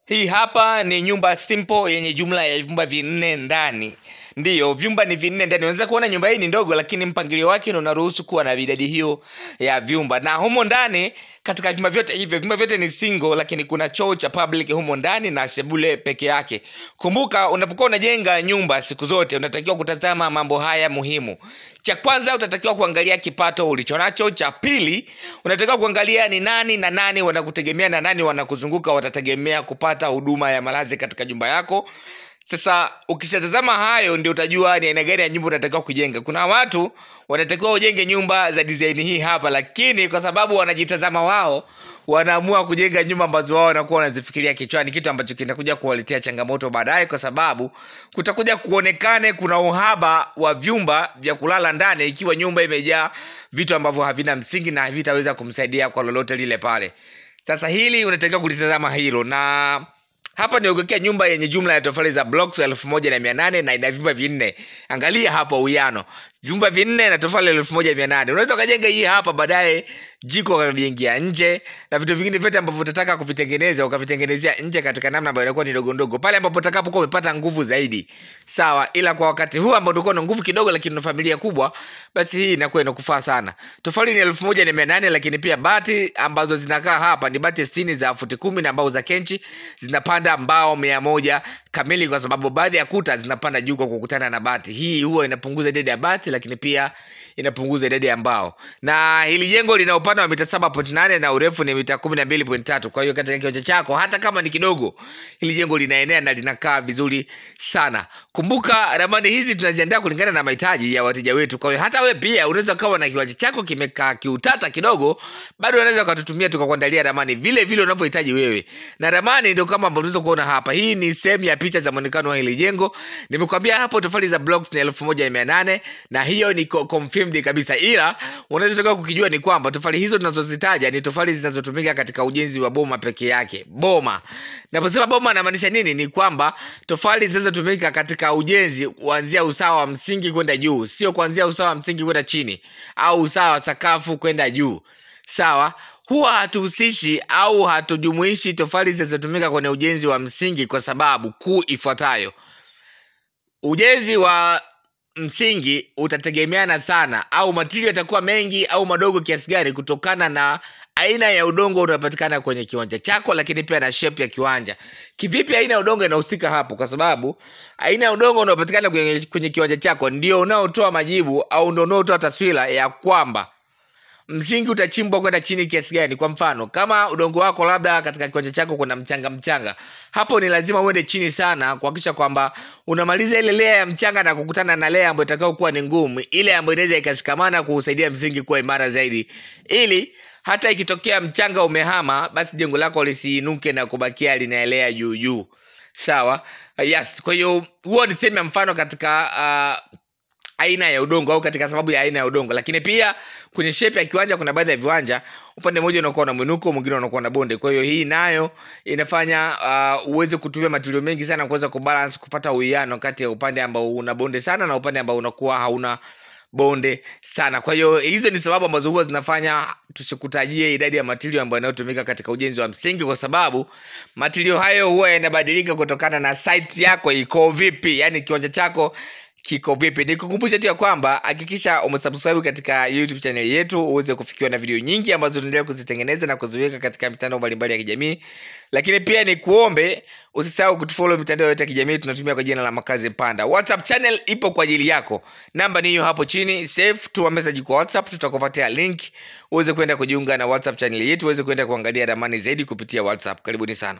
Hii hapa ni nyumba simple yenye jumla ya vyumba vinne ndani. Ndiyo, vyumba ni vinne ndani. Unaweza kuona nyumba hii ni ndogo, lakini mpangilio wake unaruhusu kuwa na idadi hiyo ya vyumba. Na humo ndani katika vyumba vyote hivyo, vyumba vyote ni single, lakini kuna choo cha public humo ndani na sebule peke yake. Kumbuka, unapokuwa unajenga nyumba siku zote unatakiwa kutazama mambo haya muhimu. Cha kwanza utatakiwa kuangalia kipato ulichonacho. Cha pili unatakiwa kuangalia ni nani na nani wanakutegemea na nani wanakuzunguka watategemea kupata huduma ya malazi katika nyumba yako. Sasa ukishatazama hayo ndio utajua ni aina gani ya nyumba unatakiwa kujenga. Kuna watu wanatakiwa ujenge nyumba za design hii hapa, lakini kwa sababu wanajitazama wao wanaamua kujenga nyumba ambazo wao wanakuwa wanazifikiria kichwani, kitu ambacho kinakuja kuwaletea changamoto baadaye, kwa sababu kutakuja kuonekane kuna uhaba wa vyumba vya kulala ndani ikiwa nyumba imejaa vitu ambavyo havina msingi na havitaweza kumsaidia kwa lolote lile pale. Sasa hili unatakiwa kulitazama hilo, na hapa niwekea nyumba yenye jumla ya tofali za blocks 1800 na ina vyumba vinne. Angalia hapo uwiano. Vyumba vinne na tofali 1800. Unaweza kujenga hii hapa, baadaye jiko ukajengia nje na vitu vingine vyote ambavyo utataka kuvitengeneza ukavitengenezea nje katika namna ambayo inakuwa ni ndogo ndogo pale ambapo utakapokuwa umepata nguvu zaidi. Sawa, ila kwa wakati huu ambao uko na nguvu kidogo lakini una familia kubwa, basi hii inakuwa inakufaa sana. Tofali ni 1800, lakini pia bati ambazo zinakaa hapa ni bati 60 za futi 10 na mbao za kenchi zinapanda mbao 100 kamili, kwa sababu baadhi ya kuta zinapanda juu kwa kukutana na bati. Hii huwa inapunguza idadi ya bati, lakini pia inapunguza idadi ya mbao. Na hili jengo lina upana wa mita 7.8 na urefu ni mita 12.3. Kwa hiyo katika kiwanja chako hata kama ni kidogo, hili jengo linaenea na linakaa vizuri sana. Kumbuka ramani hizi tunaziandaa kulingana na mahitaji ya wateja wetu. Kwa hiyo hata wewe pia unaweza kawa na kiwanja chako kimekaa kiutata kidogo, bado unaweza kututumia tukakuandalia ramani vile vile unavyohitaji wewe. Na ramani ndio kama ambavyo unaweza kuona hapa. Hii ni sehemu ya picha za muonekano wa hili jengo. Nimekwambia hapo tofali za blocks ni 1800 na hiyo ni confirmed kabisa, ila unachotaka kukijua ni kwamba tofali hizo tunazozitaja ni tofali zinazotumika katika ujenzi wa boma peke yake. Boma. Naposema boma namaanisha nini? Ni kwamba tofali zinazotumika katika ujenzi kuanzia usawa wa msingi kwenda juu, sio kuanzia usawa wa msingi kwenda chini au usawa wa sakafu kwenda juu. Sawa? Huwa hatuhusishi au hatujumuishi tofali zinazotumika kwenye ujenzi wa msingi kwa sababu kuu ifuatayo. Ujenzi wa msingi utategemeana sana au material yatakuwa mengi au madogo kiasi gani kutokana na aina ya udongo unaopatikana kwenye kiwanja chako, lakini pia na shape ya kiwanja. Kivipi aina ya udongo inahusika hapo? Kwa sababu aina ya udongo unaopatikana kwenye kiwanja chako ndio unaotoa majibu au ndio unaotoa taswira ya kwamba msingi utachimbwa kwenda chini kiasi gani. Kwa mfano, kama udongo wako labda katika kiwanja chako kuna mchanga, hapo ni lazima uende chini sana kuhakikisha kwamba unamaliza ile layer ya mchanga na kukutana na layer ambayo itakao kuwa ni ngumu, ile ambayo inaweza ikashikamana kusaidia msingi kuwa imara zaidi, ili hata ikitokea mchanga umehama basi jengo lako lisiinuke na kubakia linaelea juu juu. Sawa? Yes, kwa hiyo huo ni sema mfano katika aina ya udongo au katika sababu ya aina ya udongo. Lakini pia kwenye shape ya kiwanja kuna baadhi ya viwanja upande mmoja unakuwa na mwinuko, mwingine unakuwa na bonde. Kwa hiyo hii nayo inafanya uweze kutumia material mengi sana kuweza kubalance, kupata uwiano kati ya upande ambao una bonde sana na upande ambao unakuwa hauna bonde sana. Kwa hiyo hizo ni sababu ambazo huwa zinafanya tusikutajie idadi ya material ambayo inayotumika katika ujenzi wa msingi, kwa sababu material hayo huwa yanabadilika kutokana na site yako iko vipi, yani kiwanja chako kiko vipi. Nikukumbusha tu ya kwamba hakikisha umesubscribe katika YouTube channel yetu uweze kufikiwa na video nyingi ambazo tunaendelea kuzitengeneza na kuziweka katika mitandao mbalimbali ya kijamii. Lakini pia nikuombe usisahau kutufollow mitandao yote ya kijamii tunatumia kwa jina la Makazi Mpanda. WhatsApp channel ipo kwa ajili yako. Namba ni hiyo hapo chini. Save tu message kwa WhatsApp, tutakupatia link uweze kwenda kujiunga na WhatsApp channel yetu, uweze kwenda kuangalia ramani zaidi kupitia WhatsApp. Karibuni sana.